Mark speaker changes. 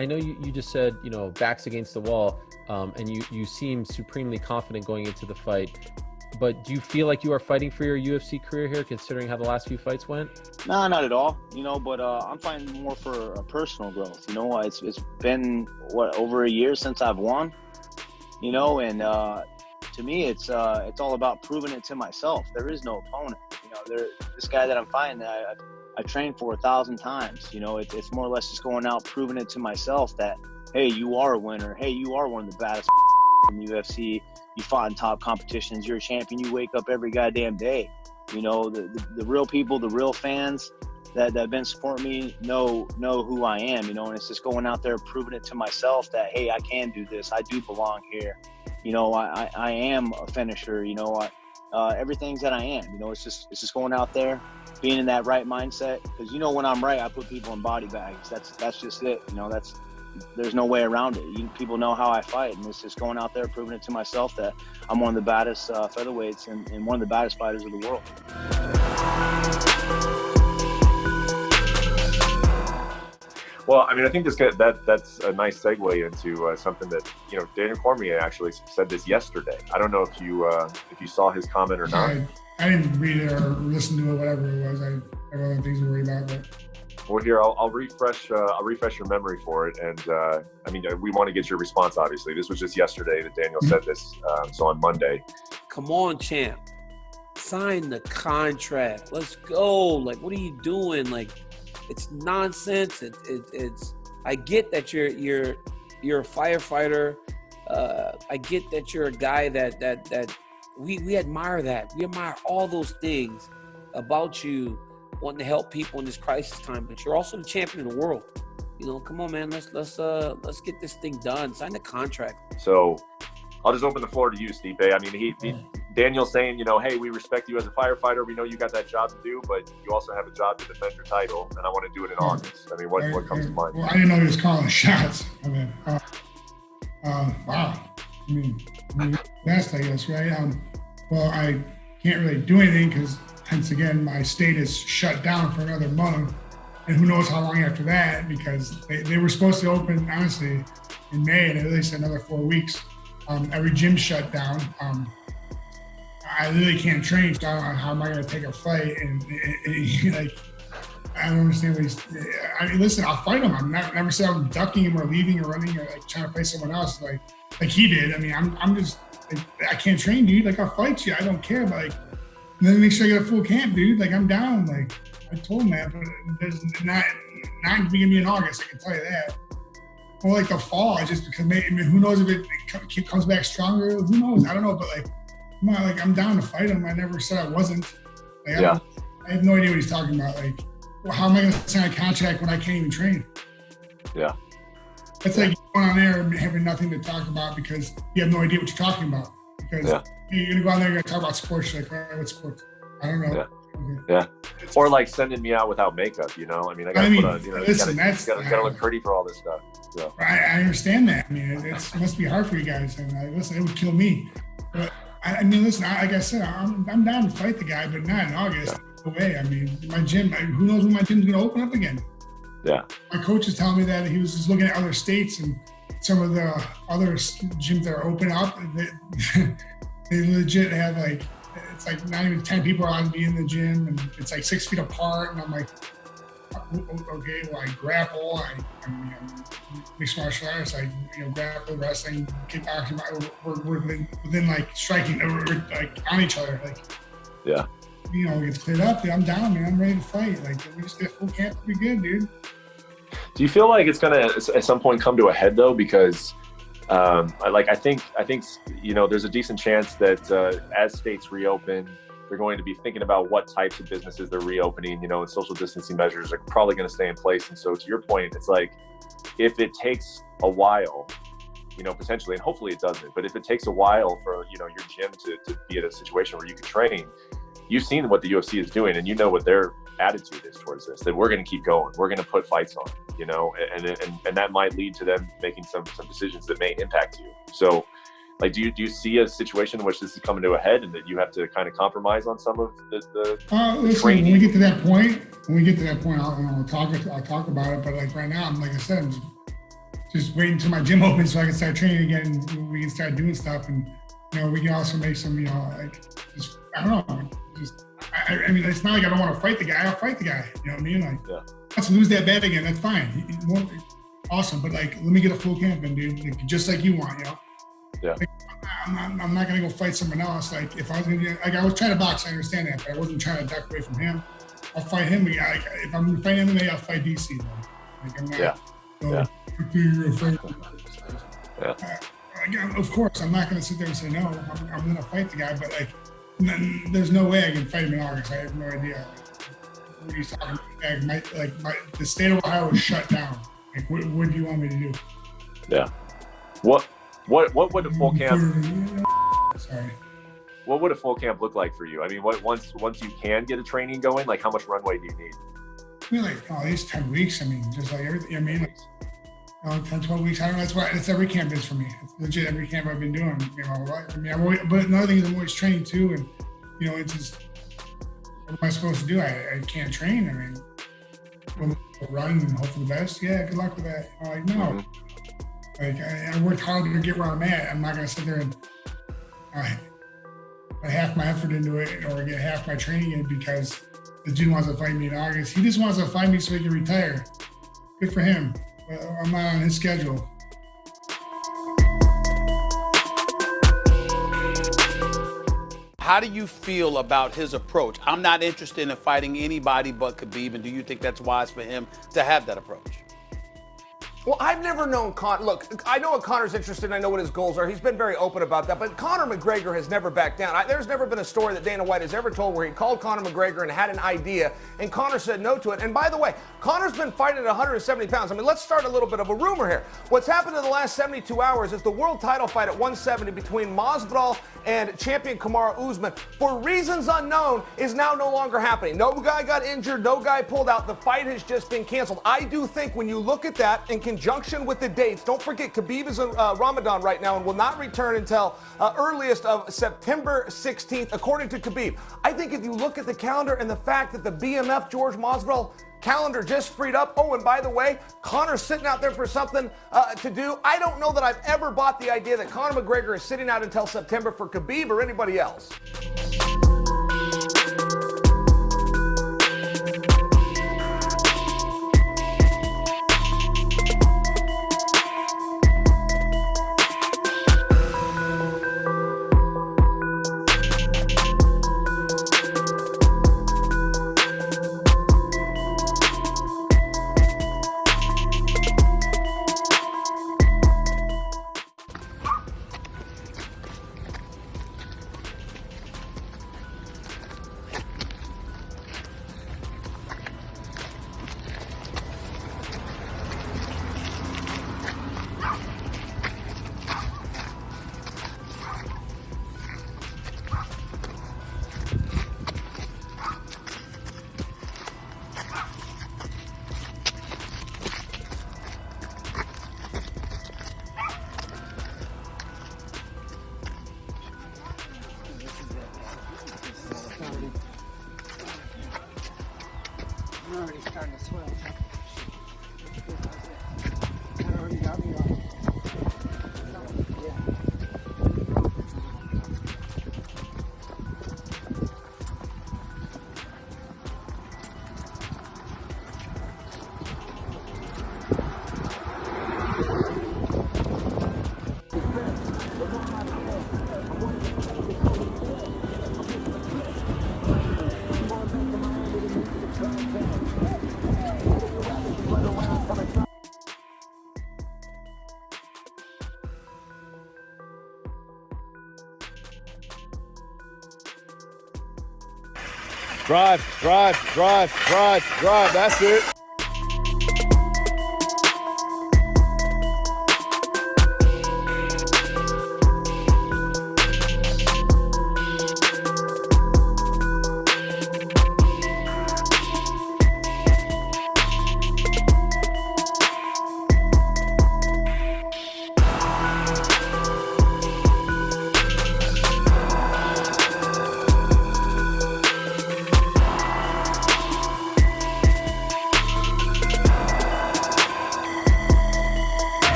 Speaker 1: I know you just said, backs against the wall, and you seem supremely confident going into the fight. But do you feel like you are fighting for your UFC career here, considering how the last few fights went?
Speaker 2: Nah, not at all. But I'm fighting more for personal growth. It's been over a year since I've won. And to me, it's all about proving it to myself. There is no opponent. This guy that I'm fighting, I trained for 1,000 times. It's more or less just going out, proving it to myself that, hey, you are a winner. Hey, you are one of the baddest in the UFC. You fought in top competitions. You're a champion. You wake up every goddamn day. The real people, the real fans that have been supporting me know who I am. And it's just going out there, proving it to myself that, hey, I can do this. I do belong here. I am a finisher. Everything's that I am. It's just going out there, being in that right mindset. Because when I'm right, I put people in body bags. That's just it. There's no way around it. People know how I fight, and it's just going out there, proving it to myself that I'm one of the baddest featherweights and one of the baddest fighters of the world.
Speaker 3: Well, I think that's a nice segue into something that Daniel Cormier actually said this yesterday. I don't know if you saw his comment or not.
Speaker 4: I didn't read it or listen to it, whatever it was. I have other things to worry about. But.
Speaker 3: Well, here I'll refresh your memory for it, and we want to get your response. Obviously, this was just yesterday that Daniel said this. So on Monday.
Speaker 5: Come on, champ, sign the contract. Let's go. Like, what are you doing? Like, it's nonsense. It's. I get that you're a firefighter. I get that you're a guy that we admire that. We admire all those things about you, wanting to help people in this crisis time, but you're also the champion of the world. Come on, man. Let's get this thing done. Sign the contract.
Speaker 3: So, I'll just open the floor to you, Stipe. Daniel's saying, hey, we respect you as a firefighter. We know you got that job to do, but you also have a job to defend your title, and I want to do it in August. What comes to mind?
Speaker 4: Well, I didn't know he was calling shots. Wow. Best, I guess, right? Well, I can't really do anything because, hence again, my state is shut down for another month, and who knows how long after that, because they were supposed to open, honestly, in May, and at least another 4 weeks. Every gym shut down. I literally can't train, so how am I going to take a fight? And I don't understand what he's. Listen, I'll fight him. I'm not never said I'm ducking him or leaving or running or trying to play someone else like he did. I'm just I can't train, dude. I'll fight you. I don't care. But then make sure I get a full camp, dude. I'm down. I told him that, but there's not going to be in August. I can tell you that. Or the fall, just because who knows if it comes back stronger? Who knows? I don't know, but come on, I'm down to fight him. I never said I wasn't. I have no idea what he's talking about. How am I going to sign a contract when I can't even train?
Speaker 3: Yeah.
Speaker 4: It's going on there and having nothing to talk about because you have no idea what you're talking about. Because you're going to go on there and you're going to talk about sports. You're all right, what sports? I don't know.
Speaker 3: Yeah. Yeah. Or sending me out without makeup, I gotta put on,
Speaker 4: listen,
Speaker 3: gotta look pretty for all this stuff. So.
Speaker 4: I understand that. It must be hard for you guys. And it would kill me. But listen, like I said, I'm down to fight the guy, but not in August. No way. My gym, who knows when my gym's gonna open up again?
Speaker 3: Yeah. My
Speaker 4: coach is telling me that he was just looking at other states and some of the other gyms that are open up, they legit have it's not even 10 people allowed to be in the gym, and it's 6 feet apart. And I'm like, okay, well, I grapple, I'm mixed martial arts, grapple, wrestling, kickboxing, we're within striking, on each other.
Speaker 3: Yeah.
Speaker 4: It gets cleared up, dude. I'm down, man. I'm ready to fight. We just get full camp to be good, dude.
Speaker 3: Do you feel like it's gonna at some point come to a head though? Because I think there's a decent chance that as states reopen, they're going to be thinking about what types of businesses they're reopening. And social distancing measures are probably going to stay in place. And so, to your point, it's if it takes a while, potentially, and hopefully it doesn't, but if it takes a while for your gym to be in a situation where you can train, you've seen what the UFC is doing, and what their attitude is towards this. That we're going to keep going. We're going to put fights on. And that might lead to them making some decisions that may impact you. So, do you see a situation in which this is coming to a head and that you have to kind of compromise on some of the
Speaker 4: listen,
Speaker 3: training?
Speaker 4: When we get to that point, I'll talk about it. But right now, like I said, just waiting until my gym opens so I can start training again. And we can start doing stuff, and we can also make some, like just I don't know, just I mean, it's not like I don't want to fight the guy. I'll fight the guy. You know what I mean? Like, let's lose that bad again. That's fine. He won't, awesome, but like, let me get a full camp in, dude. Like, just like you want,
Speaker 3: Yeah.
Speaker 4: Like, I'm not gonna go fight someone else. Like, if I was gonna, like, I was trying to box. I understand that, but I wasn't trying to duck away from him. I'll fight him. Like, if I'm gonna fight MMA, I'll fight DC. Though. Like, I'm not. Of course, I'm not gonna sit there and say no. I'm gonna fight the guy, but like, there's no way I can fight him in August. I have no idea. What are you talking about? The state of Ohio is shut down. Like, what do you want me to do?
Speaker 3: Yeah. What would a full camp?
Speaker 4: Sorry.
Speaker 3: What would a full camp look like for you? I mean, once you can get a training going, like how much runway do you need?
Speaker 4: I mean, like at least 10 weeks. I mean, just like everything. I mean, like, 10, 12 weeks. I don't know. That's every camp is for me. It's legit every camp I've been doing. I mean, but another thing is I'm always training too, and it's just what am I supposed to do? I can't train. I mean, we'll run and hope for the best. Yeah, good luck with that. Like, no. Mm-hmm. Like, I worked hard to get where I'm at. I'm not going to sit there and put half my effort into it or get half my training in because the dude wants to fight me in August. He just wants to fight me so he can retire. Good for him. But I'm not on his schedule.
Speaker 6: How do you feel about his approach? I'm not interested in fighting anybody but Khabib, and do you think that's wise for him to have that approach?
Speaker 7: Well, I've never known Conor. Look, I know what Conor's interested in. I know what his goals are. He's been very open about that. But Conor McGregor has never backed down. There's never been a story that Dana White has ever told where he called Conor McGregor and had an idea, and Conor said no to it. And by the way, Conor's been fighting at 170 pounds. I mean, let's start a little bit of a rumor here. What's happened in the last 72 hours is the world title fight at 170 between Masvidal and champion Kamaru Usman, for reasons unknown, is now no longer happening. No guy got injured. No guy pulled out. The fight has just been canceled. I do think when you look at that in conjunction with the dates, don't forget Khabib is in Ramadan right now and will not return until earliest of September 16th, according to Khabib. I think if you look at the calendar and the fact that the BMF George Masvidal calendar just freed up. Oh, and by the way, Conor's sitting out there for something to do. I don't know that I've ever bought the idea that Conor McGregor is sitting out until September for Khabib or anybody else.
Speaker 8: I'm already starting to swell. That already got me off. Yeah.
Speaker 9: Drive. That's it.